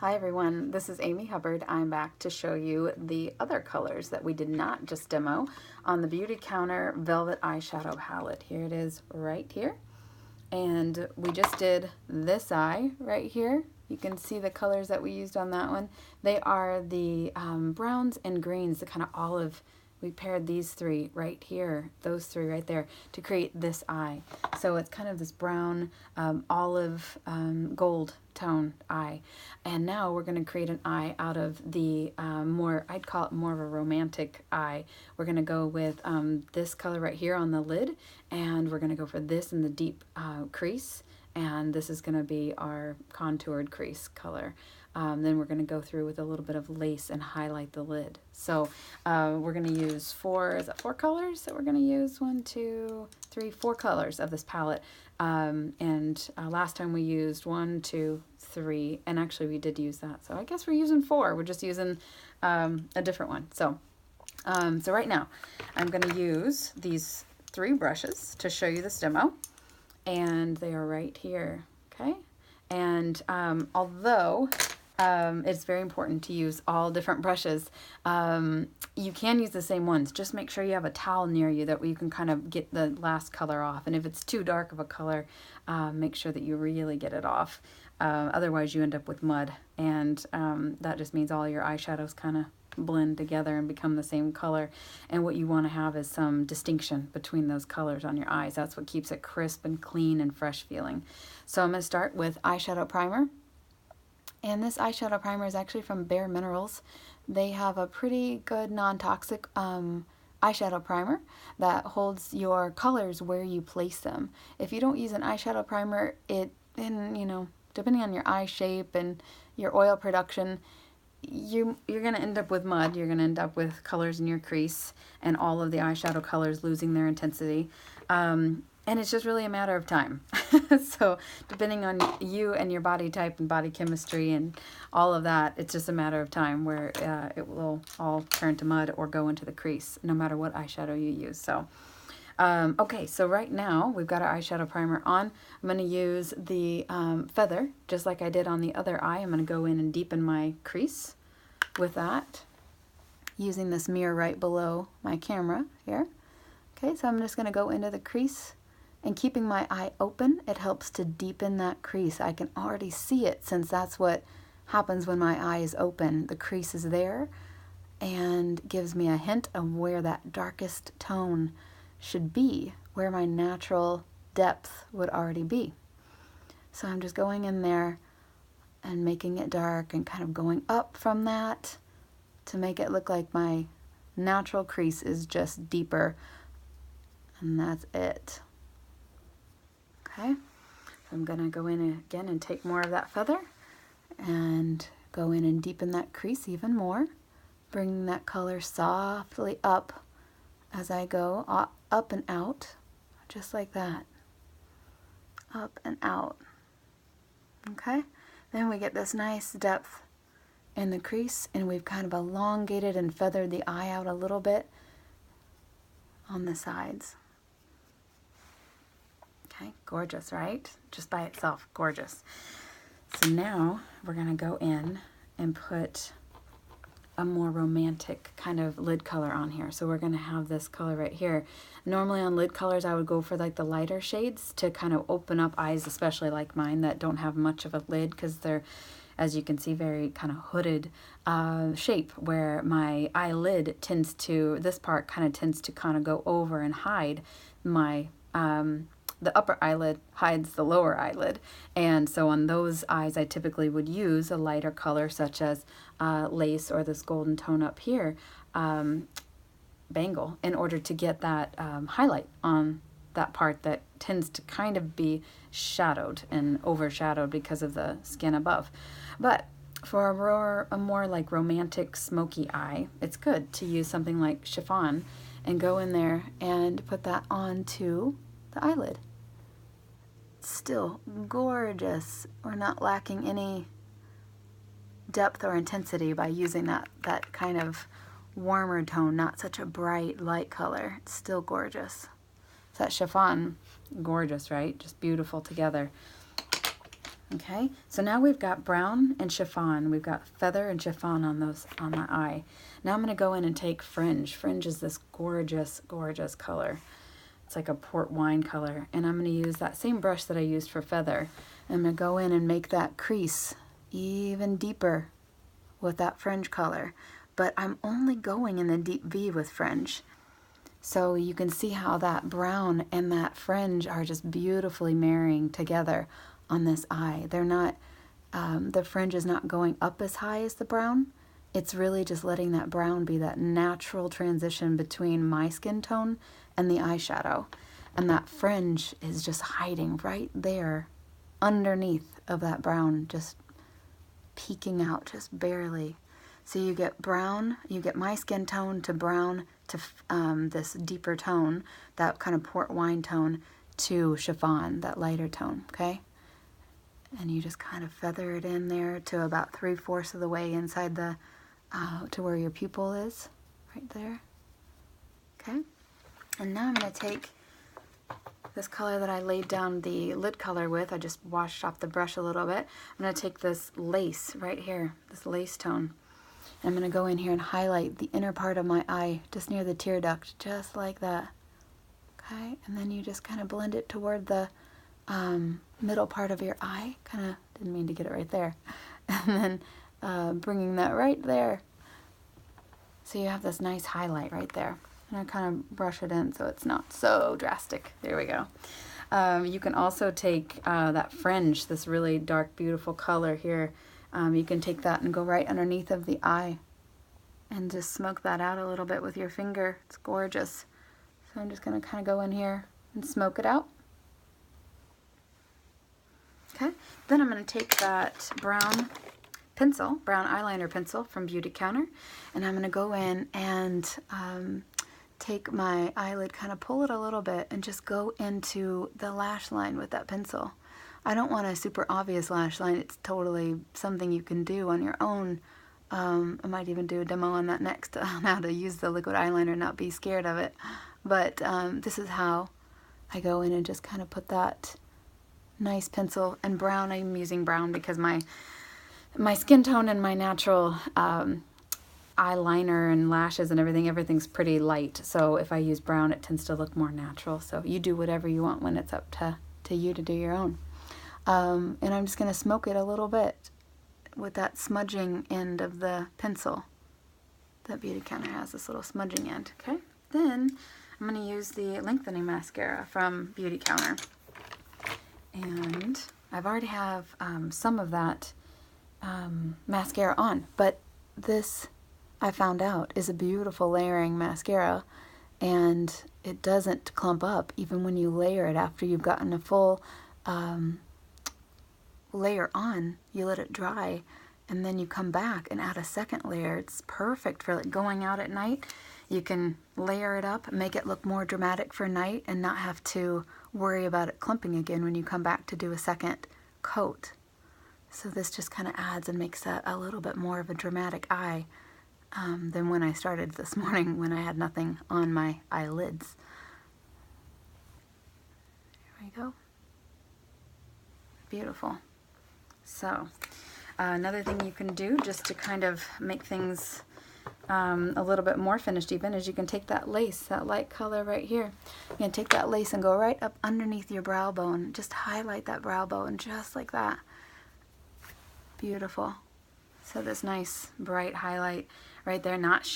Hi everyone, this is Amy Hubbard. I'm back to show you the other colors that we did not just demo on the Beautycounter Velvet Eyeshadow Palette. Here it is right here. And we just did this eye right here. You can see the colors that we used on that one. They are the browns and greens, the kind of olive. We paired these three right here, those three right there, to create this eye. So it's kind of this brown, olive, gold tone eye. And now we're going to create an eye out of the I'd call it more of a romantic eye. We're going to go with this color right here on the lid, and we're going to go for this in the deep crease. And this is going to be our contoured crease color. Then we're going to go through with a little bit of lace and highlight the lid. So we're going to use four colors that we're going to use? 1, 2, 3, 4 colors of this palette. Last time we used 1, 2, 3, and actually we did use that. So I guess we're using 4. We're just using a different one. So right now I'm going to use these 3 brushes to show you this demo. And they are right here, okay? And although it's very important to use all different brushes, you can use the same ones. Just make sure you have a towel near you that you can kind of get the last color off. And if it's too dark of a color, make sure that you really get it off. Otherwise you end up with mud, and that just means all your eyeshadows kind of blend together and become the same color. And what you want to have is some distinction between those colors on your eyes. That's what keeps it crisp and clean and fresh feeling. So I'm going to start with eyeshadow primer. And this eyeshadow primer is actually from Bare Minerals. They have a pretty good non-toxic eyeshadow primer that holds your colors where you place them. If you don't use an eyeshadow primer, depending on your eye shape and your oil production, you're going to end up with mud. You're going to end up with colors in your crease and all of the eyeshadow colors losing their intensity. And it's just really a matter of time. So depending on you and your body type and body chemistry and all of that, it's just a matter of time where it will all turn to mud or go into the crease, no matter what eyeshadow you use. So, okay, so right now we've got our eyeshadow primer on. I'm going to use the feather, just like I did on the other eye. I'm going to go in and deepen my crease with that, using this mirror right below my camera here. Okay, so I'm just going to go into the crease. And keeping my eye open, it helps to deepen that crease. I can already see it, since that's what happens when my eye is open. The crease is there and gives me a hint of where that darkest tone should be, where my natural depth would already be. So I'm just going in there and making it dark and kind of going up from that to make it look like my natural crease is just deeper. And that's it. Okay, so I'm going to go in again and take more of that feather and go in and deepen that crease even more, bringing that color softly up as I go up and out, just like that, up and out. Okay, then we get this nice depth in the crease, and we've kind of elongated and feathered the eye out a little bit on the sides. Okay, gorgeous, right? Just by itself, gorgeous. So now we're going to go in and put a more romantic kind of lid color on here. So we're going to have this color right here. Normally on lid colors, I would go for like the lighter shades to kind of open up eyes, especially like mine that don't have much of a lid, because they're, as you can see, very kind of hooded shape, where my eyelid tends to, this part kind of go over and hide my the upper eyelid hides the lower eyelid. And so on those eyes, I typically would use a lighter color such as lace or this golden tone up here, bangle, in order to get that highlight on that part that tends to kind of be shadowed and overshadowed because of the skin above. But for a more like romantic smoky eye, it's good to use something like chiffon and go in there and put that onto the eyelid. Still gorgeous. We're not lacking any depth or intensity by using that kind of warmer tone, not such a bright light color. It's still gorgeous. That chiffon, gorgeous, right? Just beautiful together. Okay, so now we've got brown and chiffon. We've got feather and chiffon on that eye. Now I'm going to go in and take fringe. Fringe is this gorgeous, gorgeous color. It's like a port wine color. And I'm going to use that same brush that I used for feather. I'm going to go in and make that crease even deeper with that fringe color. But I'm only going in the deep V with fringe. So you can see how that brown and that fringe are just beautifully marrying together on this eye. They're not, the fringe is not going up as high as the brown. It's really just letting that brown be that natural transition between my skin tone and the eyeshadow. And that fringe is just hiding right there underneath of that brown, just peeking out just barely. So you get brown, you get my skin tone to brown to this deeper tone, that kind of port wine tone, to chiffon, that lighter tone, okay? And you just kind of feather it in there to about 3/4 of the way inside the, to where your pupil is, right there, okay? And now I'm going to take this color that I laid down the lid color with. I just washed off the brush a little bit. I'm going to take this lace right here, this lace tone. And I'm going to go in here and highlight the inner part of my eye, just near the tear duct, just like that. Okay, and then you just kind of blend it toward the middle part of your eye. Kind of, didn't mean to get it right there. And then bringing that right there. So you have this nice highlight right there. And I kind of brush it in so it's not so drastic. There we go. You can also take that fringe, this really dark, beautiful color here. You can take that and go right underneath of the eye and just smoke that out a little bit with your finger. It's gorgeous. So I'm just going to kind of go in here and smoke it out. Okay, then I'm going to take that brown pencil, brown eyeliner pencil from Beautycounter, and I'm going to go in and take my eyelid, kind of pull it a little bit, and just go into the lash line with that pencil. I don't want a super obvious lash line. It's totally something you can do on your own. I might even do a demo on that next, on how to use the liquid eyeliner and not be scared of it. But this is how I go in and just kind of put that nice pencil. And brown, I'm using brown because my skin tone and my natural eyeliner and lashes and everything's pretty light. So if I use brown, it tends to look more natural. So you do whatever you want when it's up to you to do your own. And I'm just going to smoke it a little bit with that smudging end of the pencil. That Beautycounter has this little smudging end, okay? Then I'm going to use the lengthening mascara from Beautycounter. And I've already have some of that mascara on, but this, I found out, is a beautiful layering mascara, and it doesn't clump up even when you layer it after you've gotten a full layer on. You let it dry and then you come back and add a second layer. It's perfect for like going out at night. You can layer it up, make it look more dramatic for night, and not have to worry about it clumping again when you come back to do a second coat. So this just kind of adds and makes that a little bit more of a dramatic eye than when I started this morning when I had nothing on my eyelids. There we go. Beautiful. So another thing you can do just to kind of make things a little bit more finished even is you can take that lace, that light color right here. You can take that lace and go right up underneath your brow bone. Just highlight that brow bone just like that. Beautiful. So this nice bright highlight right there, not